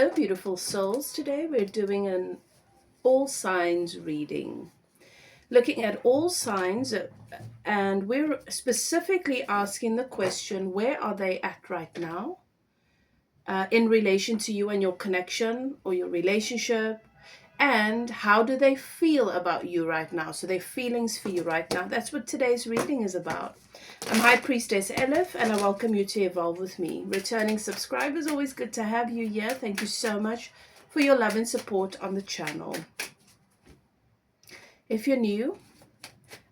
Hello, beautiful souls. Today we're doing an all signs reading, looking at all signs, and we're specifically asking the question, where are they at right now in relation to you and your connection or your relationship? And how do they feel about you right now? So their feelings for you right now. That's what today's reading is about. I'm High Priestess Elif, and I welcome you to Evolve with me. Returning subscribers, always good to have you here. Thank you so much for your love and support on the channel. If you're new,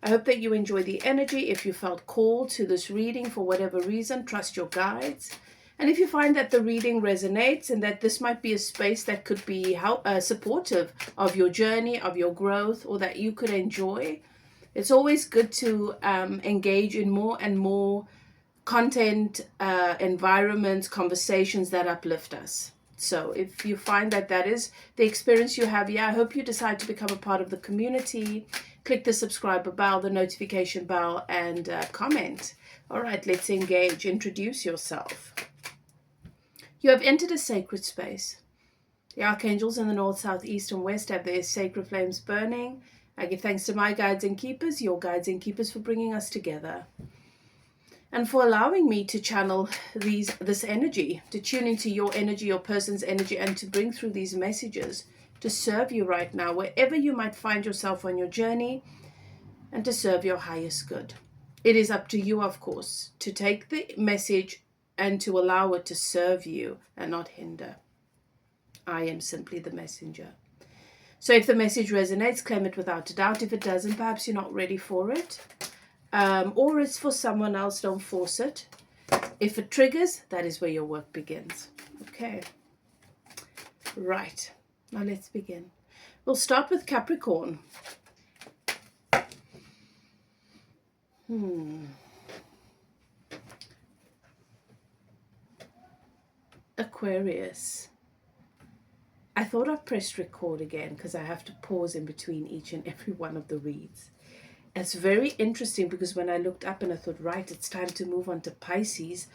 I hope that you enjoy the energy. If you felt called to this reading for whatever reason, trust your guides. And if you find that the reading resonates and that this might be a space that could be supportive of your journey, of your growth, or that you could enjoy, it's always good to engage in more and more content, environments, conversations that uplift us. So if you find that that is the experience you have, I hope you decide to become a part of the community. Click the subscribe bell, the notification bell, and comment. All right, let's engage. Introduce yourself. You have entered a sacred space. The archangels in the north, south, east, and west have their sacred flames burning. I give thanks to my guides and keepers, your guides and keepers, for bringing us together and for allowing me to channel this energy, to tune into your energy, your person's energy, and to bring through these messages to serve you right now, wherever you might find yourself on your journey, and to serve your highest good. It is up to you, of course, to take the message and to allow it to serve you and not hinder. I am simply the messenger. So if the message resonates, claim it without a doubt. If it doesn't, perhaps you're not ready for it. Or it's for someone else, don't force it. If it triggers, that is where your work begins. Okay. Right. Now let's begin. We'll start with Capricorn. Aquarius. I thought I pressed record again because I have to pause in between each and every one of the reads. It's very interesting because when I looked up and I thought, right, it's time to move on to Pisces,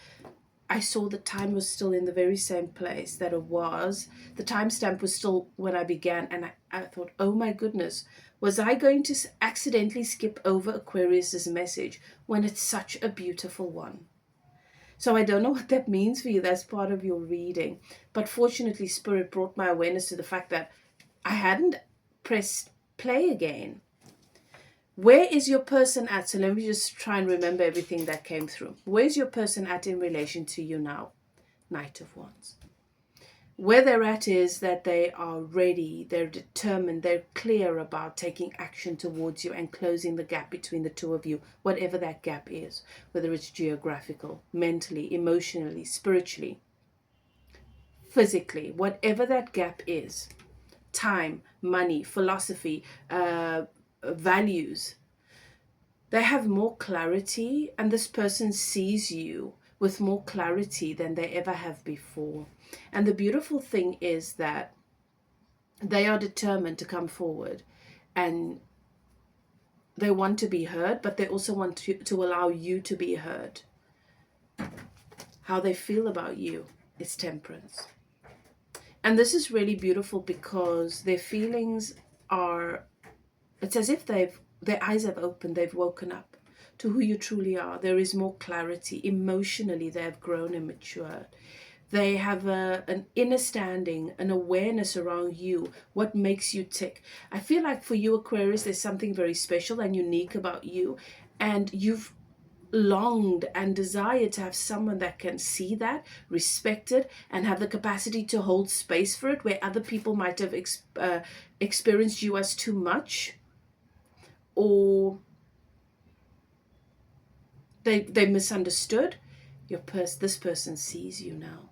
I saw the time was still in the very same place that it was. The timestamp was still when I began, and I thought, oh my goodness, was I going to accidentally skip over Aquarius's message when it's such a beautiful one? So I don't know what that means for you. That's part of your reading. But fortunately, Spirit brought my awareness to the fact that I hadn't pressed play again. Where is your person at? So let me just try and remember everything that came through. Where's your person at in relation to you now? Knight of Wands. Where they're at is that they are ready, they're determined, they're clear about taking action towards you and closing the gap between the two of you, whatever that gap is, whether it's geographical, mentally, emotionally, spiritually, physically, whatever that gap is, time, money, philosophy, values, they have more clarity, and this person sees you with more clarity than they ever have before. And the beautiful thing is that they are determined to come forward, and they want to be heard, but they also want to allow you to be heard. How they feel about you is Temperance. And this is really beautiful because their feelings are, it's as if their eyes have opened, they've woken up to who you truly are. There is more clarity. Emotionally, they have grown and matured. They have an inner standing, an awareness around you, what makes you tick. I feel like for you, Aquarius, there's something very special and unique about you, and you've longed and desired to have someone that can see that, respect it, and have the capacity to hold space for it, where other people might have experienced you as too much, or they misunderstood. This person sees you now.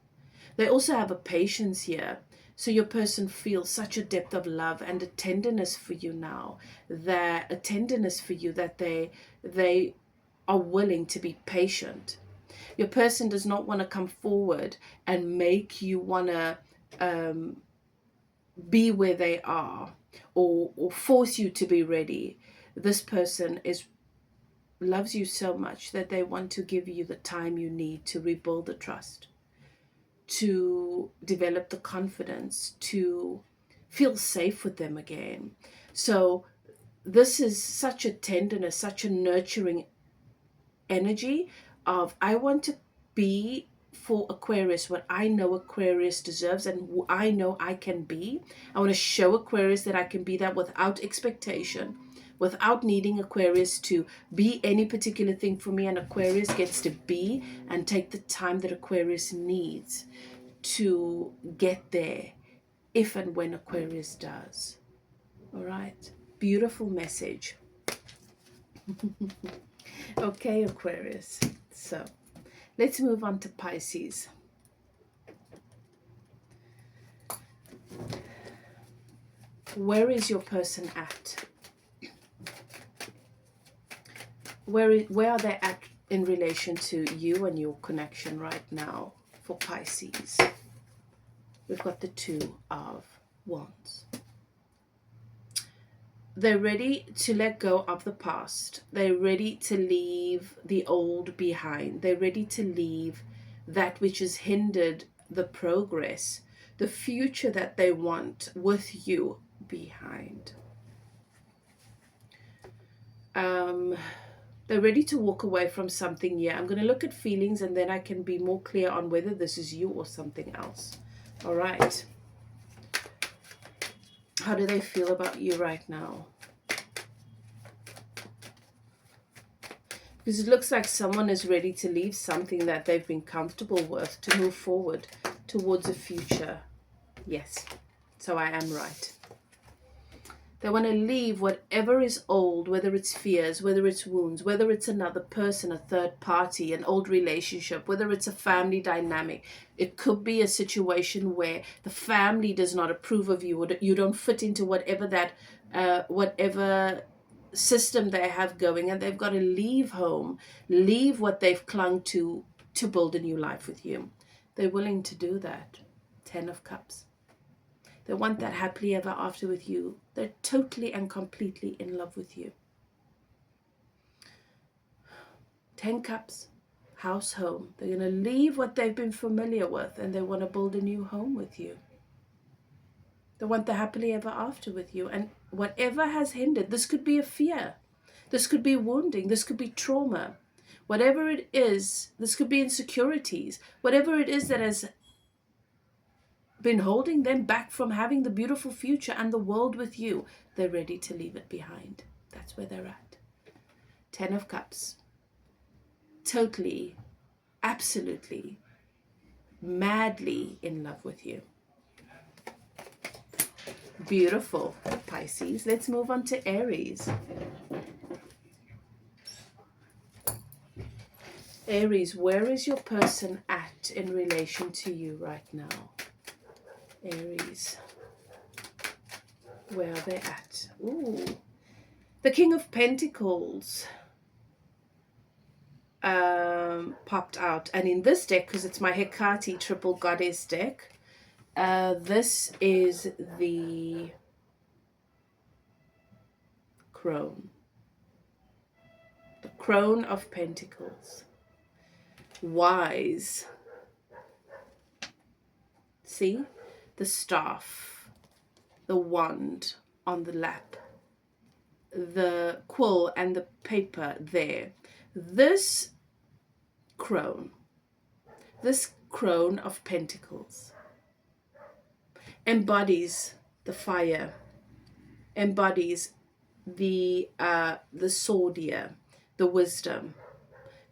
They also have a patience here. So your person feels such a depth of love and a tenderness for you now, that they are willing to be patient. Your person does not want to come forward and make you want to be where they are, or force you to be ready. This person loves you so much that they want to give you the time you need to rebuild the trust. to develop the confidence to feel safe with them again. So this is such a tenderness, such a nurturing energy of, I want to be for Aquarius what I know Aquarius deserves and who I know I can be. I want to show Aquarius that I can be that without expectation, without needing Aquarius to be any particular thing for me. And Aquarius gets to be and take the time that Aquarius needs to get there, if and when Aquarius does. All right. Beautiful message. Okay, Aquarius. So let's move on to Pisces. Where is your person at? Where are they at in relation to you and your connection right now for Pisces? We've got the Two of Wands. They're ready to let go of the past. They're ready to leave the old behind. They're ready to leave that which has hindered the progress, the future that they want with you behind. They're ready to walk away from something here. I'm going to look at feelings and then I can be more clear on whether this is you or something else. All right. How do they feel about you right now? Because it looks like someone is ready to leave something that they've been comfortable with to move forward towards a future. Yes, so I am right. They want to leave whatever is old, whether it's fears, whether it's wounds, whether it's another person, a third party, an old relationship, whether it's a family dynamic. It could be a situation where the family does not approve of you, or you don't fit into whatever system they have going, and they've got to leave home, leave what they've clung to build a new life with you. They're willing to do that. 10 of Cups. They want that happily ever after with you. They're totally and completely in love with you. 10 Cups, house, home. They're going to leave what they've been familiar with and they want to build a new home with you. They want the happily ever after with you. And whatever has hindered, this could be a fear. This could be wounding. This could be trauma. Whatever it is, this could be insecurities. Whatever it is that has been holding them back from having the beautiful future and the world with you, they're ready to leave it behind. That's where they're at. 10 of Cups. Totally, absolutely, madly in love with you. Beautiful, Pisces. Let's move on to Aries. Aries, where is your person at in relation to you right now? Aries, where are they at? Ooh, the King of Pentacles popped out. And in this deck, because it's my Hecate Triple Goddess deck, this is the Crone. The Crone of Pentacles. Wise. See? The staff, the wand on the lap, the quill and the paper there. This crone of Pentacles embodies the fire, embodies the sword here, the wisdom,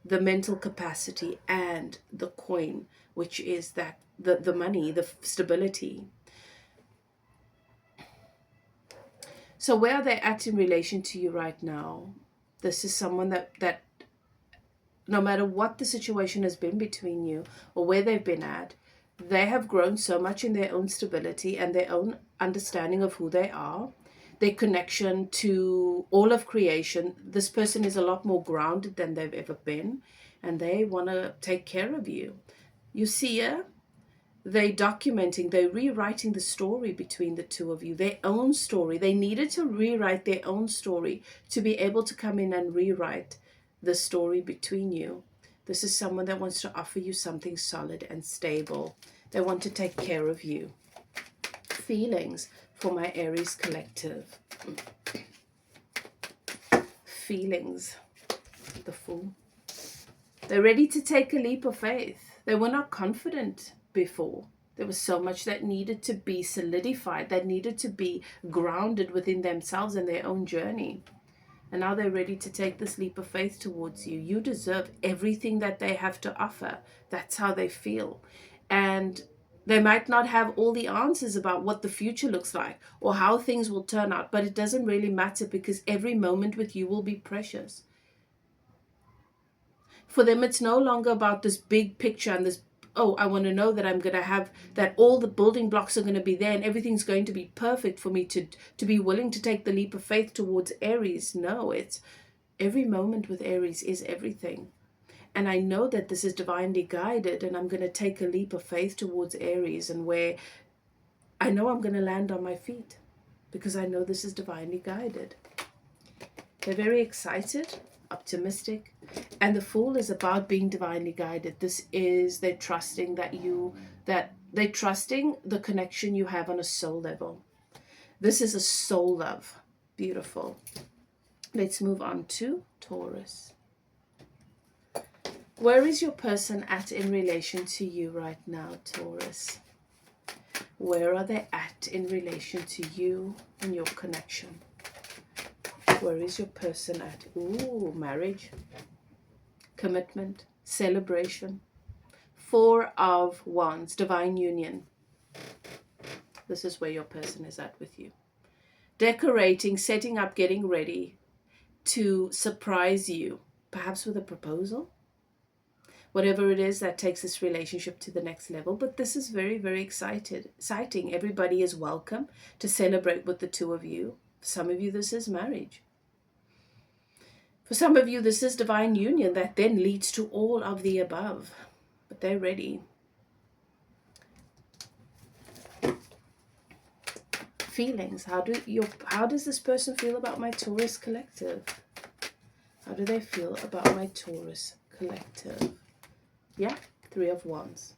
the mental capacity, and the coin, which is that the money, the stability. So where are they at in relation to you right now? This is someone that no matter what the situation has been between you or where they've been at, they have grown so much in their own stability and their own understanding of who they are, their connection to all of creation. This person is a lot more grounded than they've ever been, and they want to take care of you. You see her? They're documenting, they're rewriting the story between the two of you, their own story. They needed to rewrite their own story to be able to come in and rewrite the story between you. This is someone that wants to offer you something solid and stable. They want to take care of you. Feelings for my Aries collective. Feelings. The Fool. They're ready to take a leap of faith. They were not confident before. There was so much that needed to be solidified, that needed to be grounded within themselves and their own journey. And now they're ready to take this leap of faith towards you. You deserve everything that they have to offer. That's how they feel. And they might not have all the answers about what the future looks like or how things will turn out, but it doesn't really matter because every moment with you will be precious. For them, it's no longer about this big picture and this, oh, I want to know that I'm going to have, that all the building blocks are going to be there and everything's going to be perfect for me to be willing to take the leap of faith towards Aries. No, it's every moment with Aries is everything. And I know that this is divinely guided, and I'm going to take a leap of faith towards Aries, and where I know I'm going to land on my feet because I know this is divinely guided. They're very excited, optimistic, and the Fool is about being divinely guided. This is they're trusting they're trusting the connection you have on a soul level. This is a soul love. Beautiful. Let's move on to Taurus. Where is your person at in relation to you right now, Taurus? Where are they at in relation to you and your connection? Where is your person at? Ooh, marriage, commitment, celebration. 4 of Wands, divine union. This is where your person is at with you. Decorating, setting up, getting ready to surprise you, perhaps with a proposal. Whatever it is that takes this relationship to the next level. But this is very, very exciting. Everybody is welcome to celebrate with the two of you. For some of you, this is marriage. For some of you, this is divine union that then leads to all of the above. But they're ready. Feelings. How does this person feel about my Taurus collective? How do they feel about my Taurus collective? Yeah, 3 of Wands.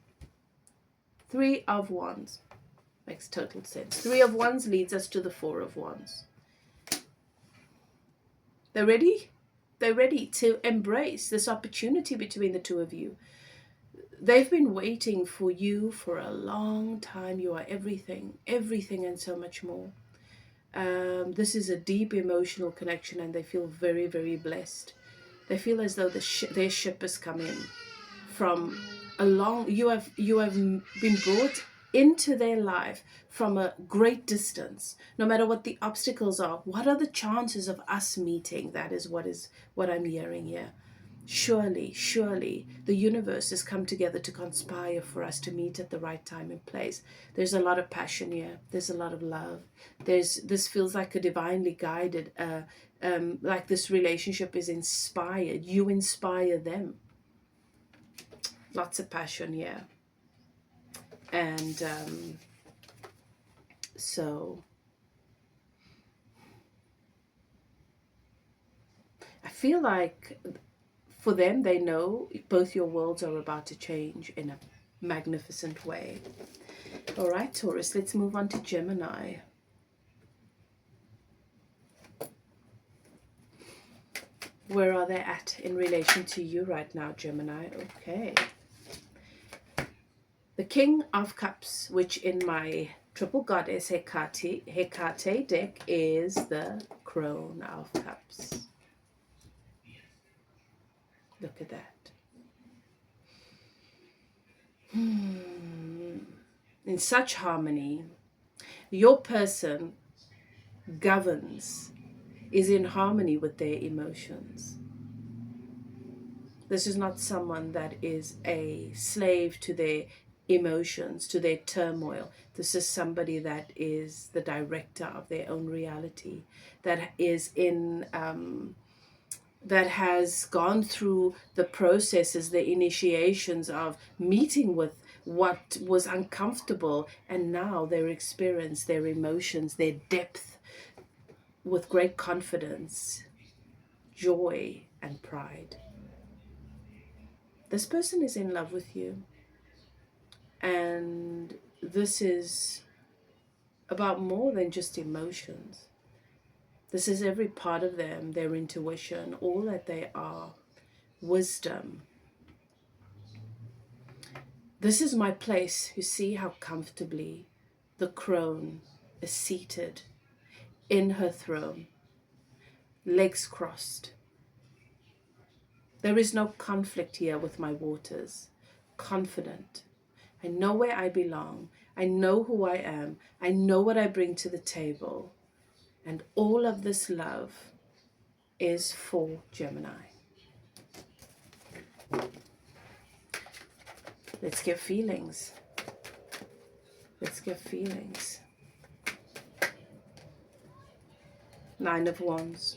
3 of Wands. Makes total sense. 3 of Wands leads us to the 4 of Wands. They're ready? They're ready to embrace this opportunity between the two of you. They've been waiting for you for a long time. You are everything, everything and so much more. This is a deep emotional connection and they feel very, very blessed. They feel as though their ship has come in from a long, you have been brought into their life from a great distance. No matter what the obstacles are, what are the chances of us meeting? That is what I'm hearing here. Surely, the universe has come together to conspire for us to meet at the right time and place. There's a lot of passion here. There's a lot of love. This feels like a divinely guided, like this relationship is inspired. You inspire them. Lots of passion here. And so I feel like for them, they know both your worlds are about to change in a magnificent way. All right, Taurus, let's move on to Gemini. Where are they at in relation to you right now, Gemini? Okay. The King of Cups, which in my Triple Goddess Hecate deck is the Crone of Cups. Look at that. In such harmony, your person is in harmony with their emotions. This is not someone that is a slave to their emotions, to their turmoil. This is somebody that is the director of their own reality, that is that has gone through the processes, the initiations of meeting with what was uncomfortable, and now they experience their emotions, their depth with great confidence, joy, and pride. This person is in love with you, And this is about more than just emotions. This is every part of them, their intuition, all that they are, wisdom. This is my place. You see how comfortably the crone is seated in her throne, legs crossed. There is no conflict here with my waters. Confident. I know where I belong. I know who I am. I know what I bring to the table. And all of this love is for Gemini. Let's get feelings. Let's get feelings. 9 of Wands.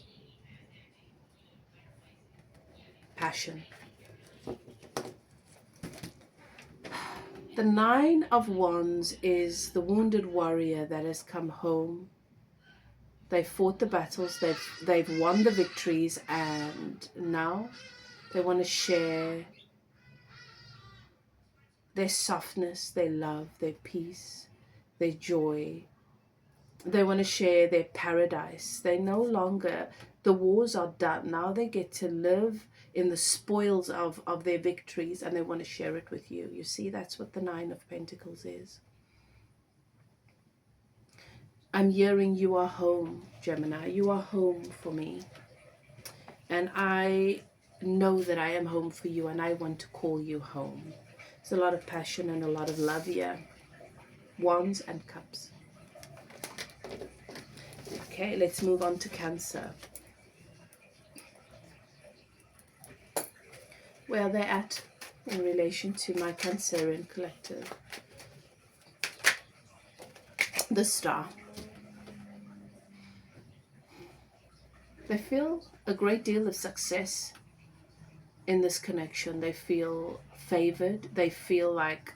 Passion. The 9 of Wands is the wounded warrior that has come home. They fought the battles, they've won the victories, and now they want to share their softness, their love, their peace, their joy. They want to share their paradise. They no longer, the wars are done. Now they get to live in the spoils of their victories, and they want to share it with you. You see, that's what the 9 of Pentacles is. I'm hearing you are home, Gemini. You are home for me. And I know that I am home for you, and I want to call you home. There's a lot of passion and a lot of love here. Wands and Cups. Okay, let's move on to Cancer. Where they're at in relation to my Cancerian collective. The Star. They feel a great deal of success in this connection. They feel favored. They feel like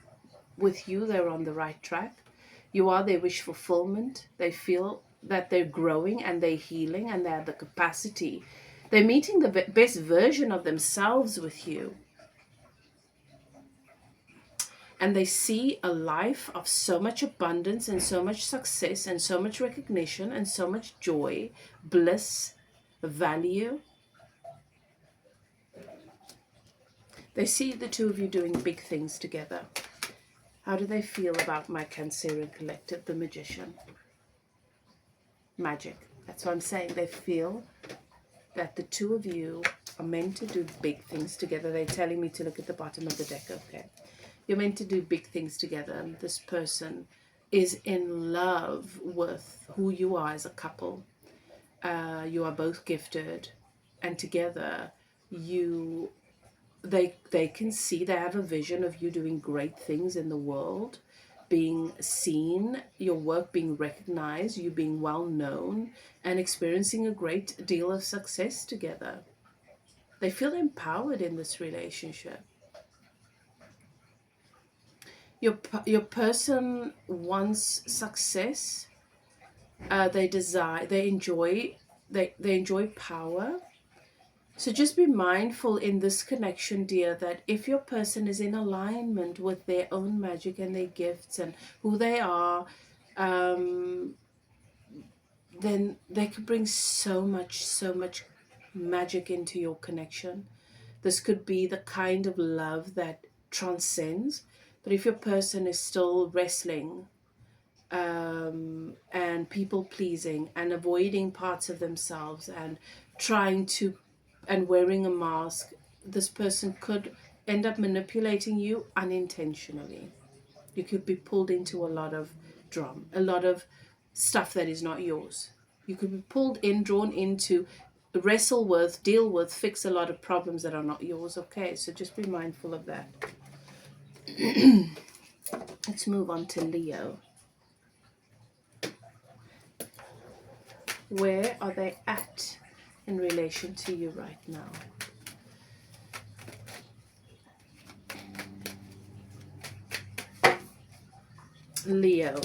with you they're on the right track. You are their wish fulfillment. They feel that they're growing and they're healing and they have the capacity. They're meeting the best version of themselves with you. And they see a life of so much abundance and so much success and so much recognition and so much joy, bliss, value. They see the two of you doing big things together. How do they feel about my Cancerian collective, the Magician? Magic. That's what I'm saying. They feel that the two of you are meant to do big things together. They're telling me to look at the bottom of the deck. Okay. You're meant to do big things together. And this person is in love with who you are as a couple. You are both gifted. And together, they can see, they have a vision of you doing great things in the world, being seen, your work being recognized, you being well known, and experiencing a great deal of success together. They feel empowered in this relationship. Your person wants success. They enjoy power. So just be mindful in this connection, dear, that if your person is in alignment with their own magic and their gifts and who they are, then they could bring so much magic into your connection. This could be the kind of love that transcends. But if your person is still wrestling and people pleasing and avoiding parts of themselves and trying to and wearing a mask, this person could end up manipulating you unintentionally. You could be pulled into a lot of drama, a lot of stuff that is not yours. You could be pulled in, drawn into, wrestle with, deal with, fix a lot of problems that are not yours. Okay, so just be mindful of that. Let's move on to Leo. Where are they at in relation to you right now? Leo,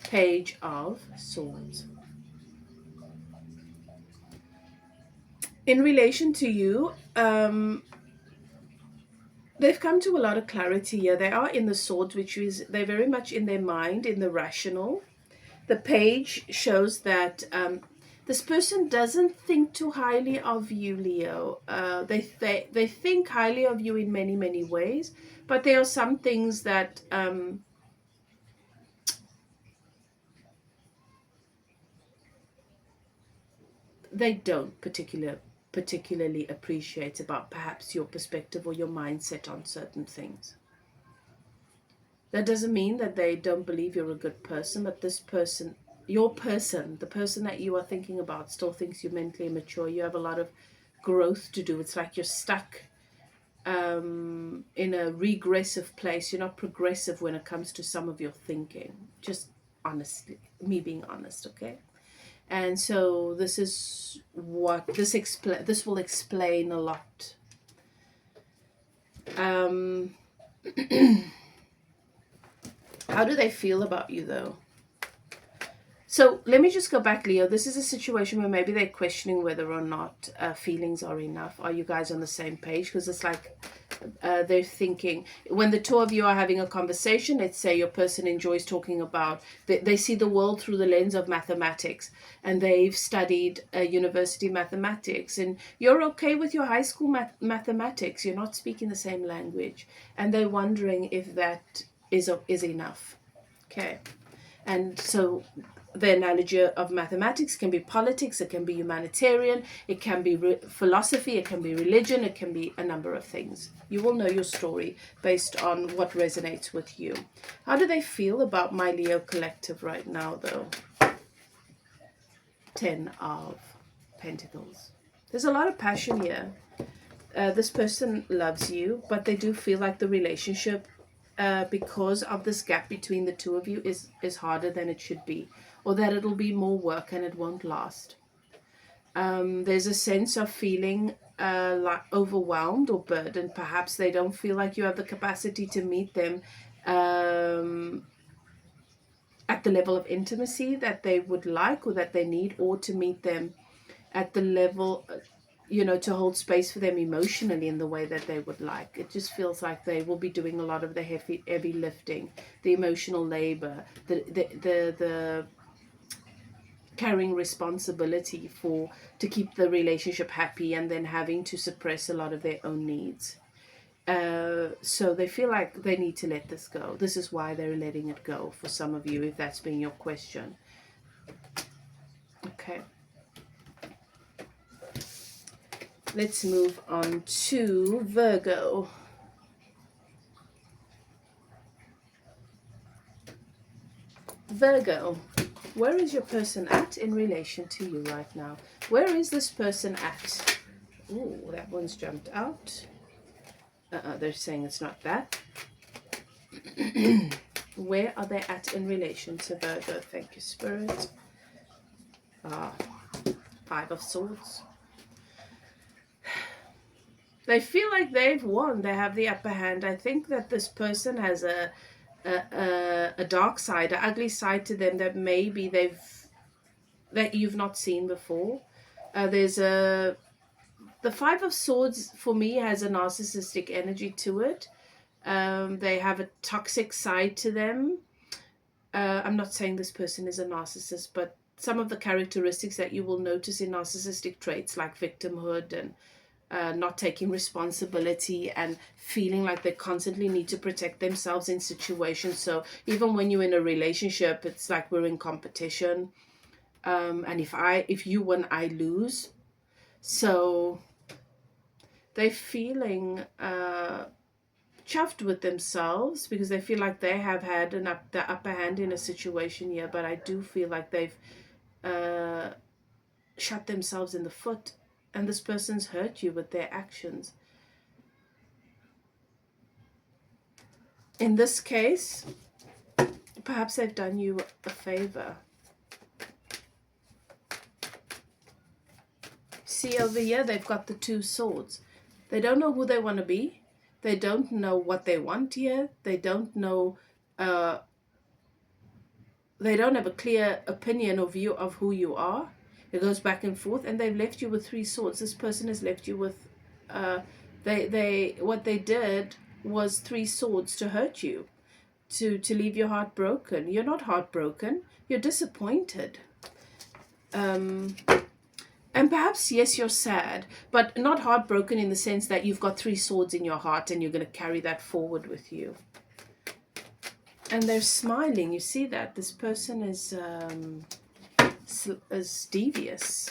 Page of Swords. In relation to you, They've come to a lot of clarity here. They are in the swords, which is they're very much in their mind, in the rational. The page shows that this person doesn't think too highly of you, Leo. They think highly of you in many, many ways, but there are some things that they don't particularly appreciate about perhaps your perspective or your mindset on certain things. That doesn't mean that they don't believe you're a good person, but this person, your person, the person that you are thinking about, still thinks you're mentally immature. You have a lot of growth to do. It's like you're stuck in a regressive place. You're not progressive when it comes to some of your thinking. Just honestly, me being honest, okay? And so this is what this will explain a lot. How do they feel about you though? So let me just go back, Leo. This is a situation where maybe they're questioning whether or not feelings are enough. Are you guys on the same page? Because it's like they're thinking, when the two of you are having a conversation, let's say your person enjoys talking about, they see the world through the lens of mathematics, and they've studied university mathematics, and you're okay with your high school mathematics. You're not speaking the same language, and they're wondering if that is enough. Okay. And so the analogy of mathematics can be politics, it can be humanitarian, it can be philosophy, it can be religion, it can be a number of things. You will know your story based on what resonates with you. How do they feel about my Leo collective right now, though? 10 of Pentacles. There's a lot of passion here. This person loves you, but they do feel like the relationship, because of this gap between the two of you, is harder than it should be, or that it'll be more work and it won't last. There's a sense of feeling like overwhelmed or burdened. Perhaps they don't feel like you have the capacity to meet them at the level of intimacy that they would like or that they need, or to meet them at the level, to hold space for them emotionally in the way that they would like. It just feels like they will be doing a lot of the heavy lifting, the emotional labor, the carrying responsibility to keep the relationship happy, and then having to suppress a lot of their own needs. So they feel like they need to let this go. This is why they're letting it go, for some of you, if that's been your question. Okay. Let's move on to Virgo. Virgo, where is your person at in relation to you right now? Where is this person at? Ooh, that one's jumped out. They're saying it's not that. Where are they at in relation to Virgo? Thank you, Spirit. 5 of Swords. They feel like they've won. They have the upper hand. I think that this person has a dark side, an ugly side to them that maybe that you've not seen before. The 5 of Swords for me has a narcissistic energy to it. They have a toxic side to them. I'm not saying this person is a narcissist, but some of the characteristics that you will notice in narcissistic traits, like victimhood and not taking responsibility and feeling like they constantly need to protect themselves in situations. So even when you're in a relationship, it's like we're in competition. And if you win, I lose. So they're feeling chuffed with themselves because they feel like they have had the upper hand in a situation here. But I do feel like they've shot themselves in the foot. And this person's hurt you with their actions. In this case, perhaps they've done you a favor. See over here, they've got the 2 swords. They don't know who they want to be. They don't know what they want here. They don't know, they don't have a clear opinion or view of who you are. It goes back and forth, and they've left you with 3 swords. This person has left you with, what they did was three swords to hurt you, to leave your heart broken. You're not heartbroken, you're disappointed. And perhaps, yes, you're sad, but not heartbroken in the sense that you've got three swords in your heart and you're going to carry that forward with you. And they're smiling. You see that this person is devious.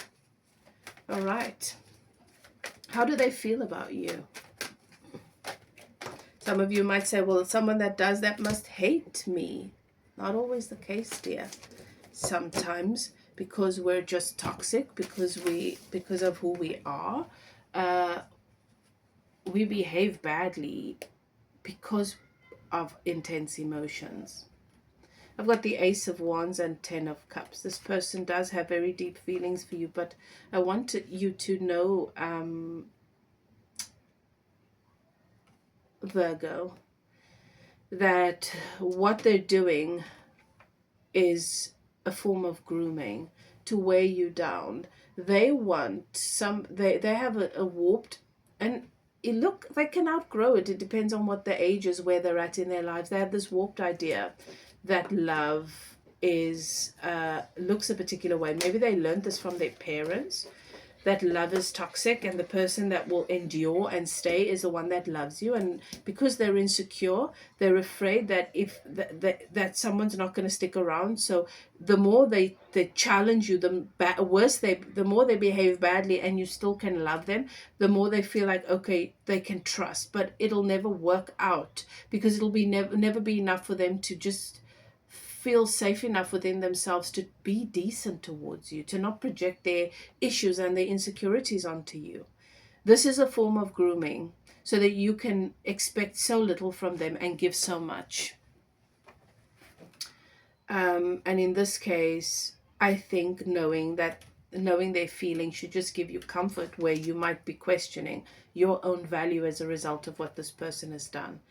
All right. How do they feel about you? Some of you might say, well, someone that does that must hate me. Not always the case, dear. Sometimes, because we're just toxic, because of who we are, we behave badly because of intense emotions. I've got the Ace of Wands and 10 of Cups. This person does have very deep feelings for you, but I want you to know, Virgo, that what they're doing is a form of grooming to weigh you down. They want they have a warped, and look, they can outgrow it. It depends on what the age is, where they're at in their lives. They have this warped idea that love is looks a particular way. Maybe they learned this from their parents, that love is toxic, and the person that will endure and stay is the one that loves you. And because they're insecure, they're afraid that if that someone's not going to stick around. So the more they challenge you, the more they behave badly, and you still can love them, the more they feel like, okay, they can trust. But it'll never work out, because it'll be never be enough for them to just feel safe enough within themselves to be decent towards you, to not project their issues and their insecurities onto you. This is a form of grooming so that you can expect so little from them and give so much. And in this case, I think knowing their feelings should just give you comfort, where you might be questioning your own value as a result of what this person has done.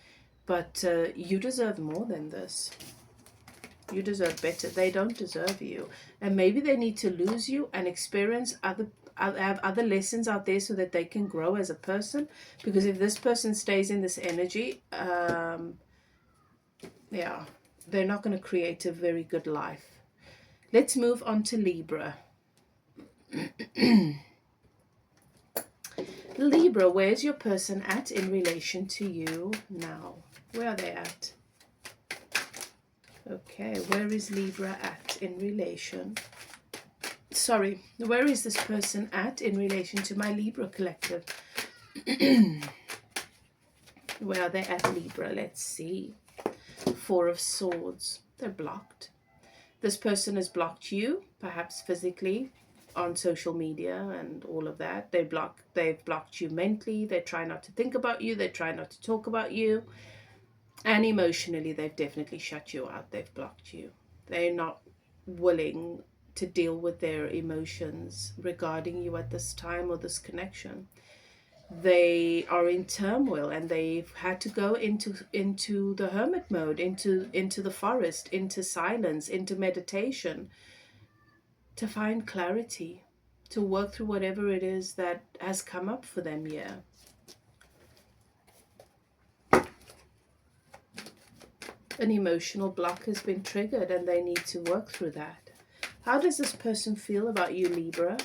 But you deserve more than this. You deserve better. They don't deserve you. And maybe they need to lose you and experience have other lessons out there so that they can grow as a person. Because if this person stays in this energy, yeah, they're not going to create a very good life. Let's move on to Libra. Libra, where's your person at in relation to you now? Where are they at? Okay, where is Libra at in relation? Sorry, where is this person at in relation to my Libra collective? Where are they at, Libra? Let's see. Four of Swords. They're blocked. This person has blocked you, perhaps physically, on social media and all of that. They've blocked you mentally. They try not to think about you. They try not to talk about you. And emotionally, they've definitely shut you out. They've blocked you. They're not willing to deal with their emotions regarding you at this time or this connection. They are in turmoil, and they've had to go into the hermit mode, into the forest, into silence, into meditation, to find clarity, to work through whatever it is that has come up for them here. An emotional block has been triggered, and they need to work through that. How does this person feel about you, Libra?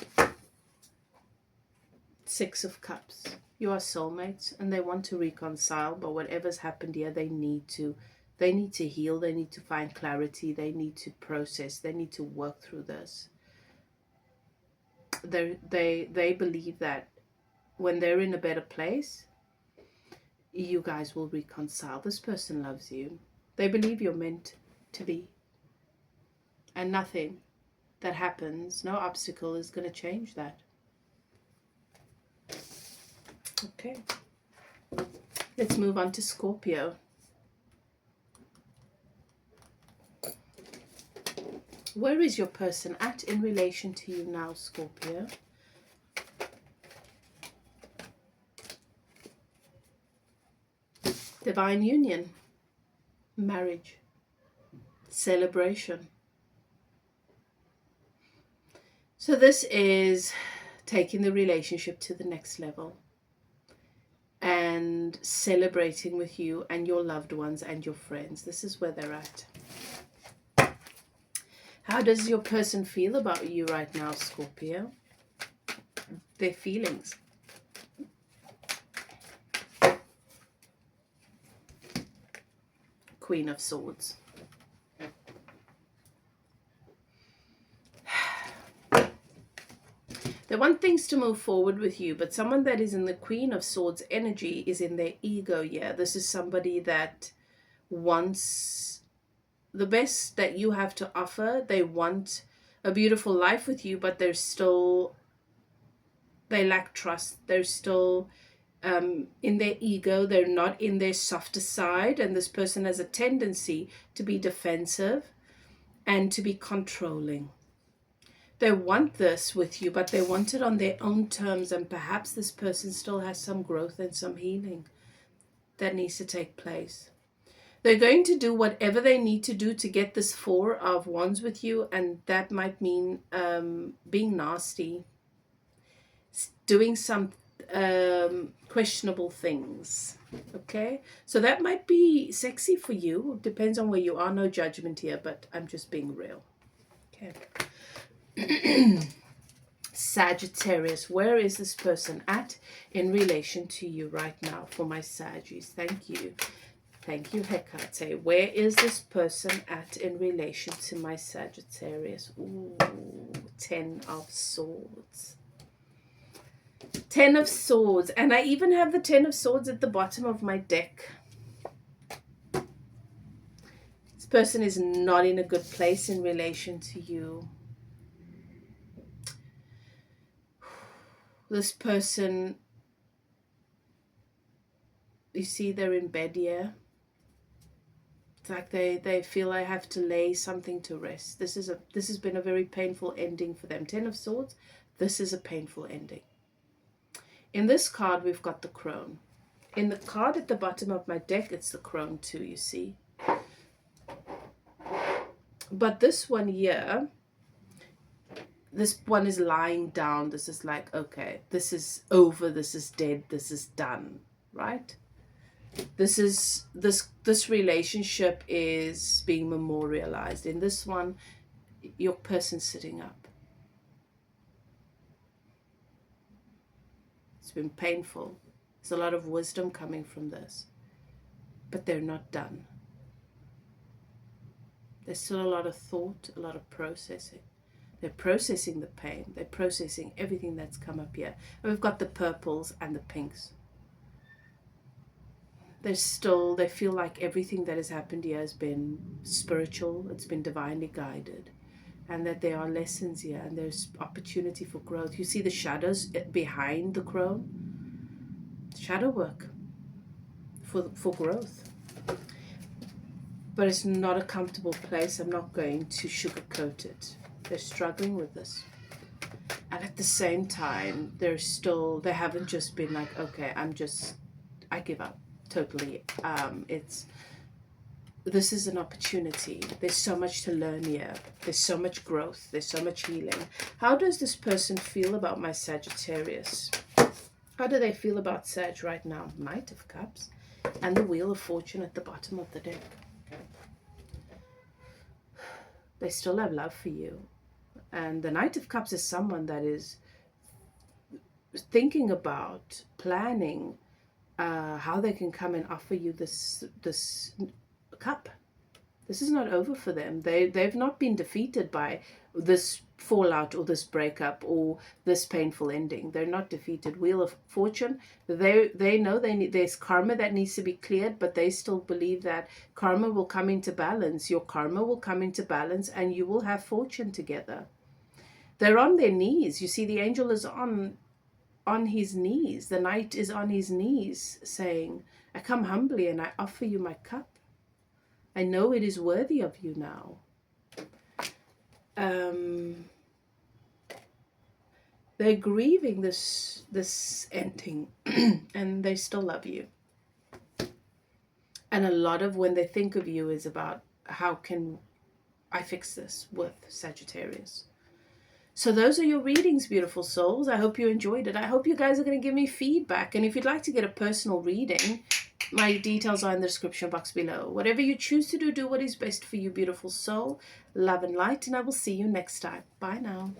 Six of Cups. You are soulmates, and they want to reconcile, but whatever's happened here, they need to heal. They need to find clarity. They need to process. They need to work through this. They believe that when they're in a better place, you guys will reconcile. This person loves you. They believe you're meant to be. And nothing that happens, no obstacle is going to change that. Okay. Let's move on to Scorpio. Where is your person at in relation to you now, Scorpio? Divine union. Marriage. Celebration. So this is taking the relationship to the next level. and celebrating with you and your loved ones and your friends. This is where they're at. How does your person feel about you right now, Scorpio? Their feelings. Queen of Swords. They want things to move forward with you, but someone that is in the Queen of Swords energy is in their ego. Yeah, this is somebody that wants the best that you have to offer. They want a beautiful life with you, but they lack trust. They're still in their ego. They're not in their softer side, and this person has a tendency to be defensive and to be controlling. They want this with you, but they want it on their own terms, and perhaps this person still has some growth and some healing that needs to take place. They're going to do whatever they need to do to get this Four of Wands with you, and that might mean being nasty, doing some questionable things. Okay, so that might be sexy for you. Depends on where you are. No judgment here, but I'm just being real. Okay. Sagittarius, where is this person at in relation to you right now for my Saggies? Thank you. Thank you, Hecate. Where is this person at in relation to my Sagittarius? Ooh, 10 of Swords. 10 of Swords. And I even have the 10 of Swords at the bottom of my deck. This person is not in a good place in relation to you. This person, you see, they're in bed here. It's like they feel I have to lay something to rest. This has been a very painful ending for them. 10 of Swords, this is a painful ending. In this card, we've got the Crone. In the card at the bottom of my deck, it's the Crone too, you see. But this one here, this one is lying down. This is like, okay, this is over, this is dead, this is done, right? This relationship is being memorialized. In this one, your person's sitting up. It's been painful. There's a lot of wisdom coming from this, but they're not done. There's still a lot of thought, a lot of processing. They're processing the pain. They're processing everything that's come up here. And we've got the purples and the pinks. They feel like everything that has happened here has been spiritual. It's been divinely guided. And that there are lessons here and there's opportunity for growth. You see the shadows behind the Crone? Shadow work for growth. But it's not a comfortable place. I'm not going to sugarcoat it. They're struggling with this. And at the same time, they haven't just been like, okay, I give up totally. This is an opportunity. There's so much to learn here. There's so much growth. There's so much healing. How does this person feel about my Sagittarius? How do they feel about Sag right now? Knight of Cups and the Wheel of Fortune at the bottom of the deck. They still have love for you. And the Knight of Cups is someone that is thinking about, planning how they can come and offer you this cup. This is not over for them. They've not been defeated by this fallout or this breakup or this painful ending. They're not defeated. Wheel of Fortune, they know there's karma that needs to be cleared, but they still believe that karma will come into balance. Your karma will come into balance and you will have fortune together. They're on their knees. You see, the angel is on his knees. The knight is on his knees saying, I come humbly and I offer you my cup. I know it is worthy of you now. They're grieving this ending and they still love you. And a lot of when they think of you is about how can I fix this with Sagittarius. So those are your readings, beautiful souls. I hope you enjoyed it. I hope you guys are going to give me feedback. And if you'd like to get a personal reading, my details are in the description box below. Whatever you choose to do, do what is best for you, beautiful soul. Love and light, and I will see you next time. Bye now.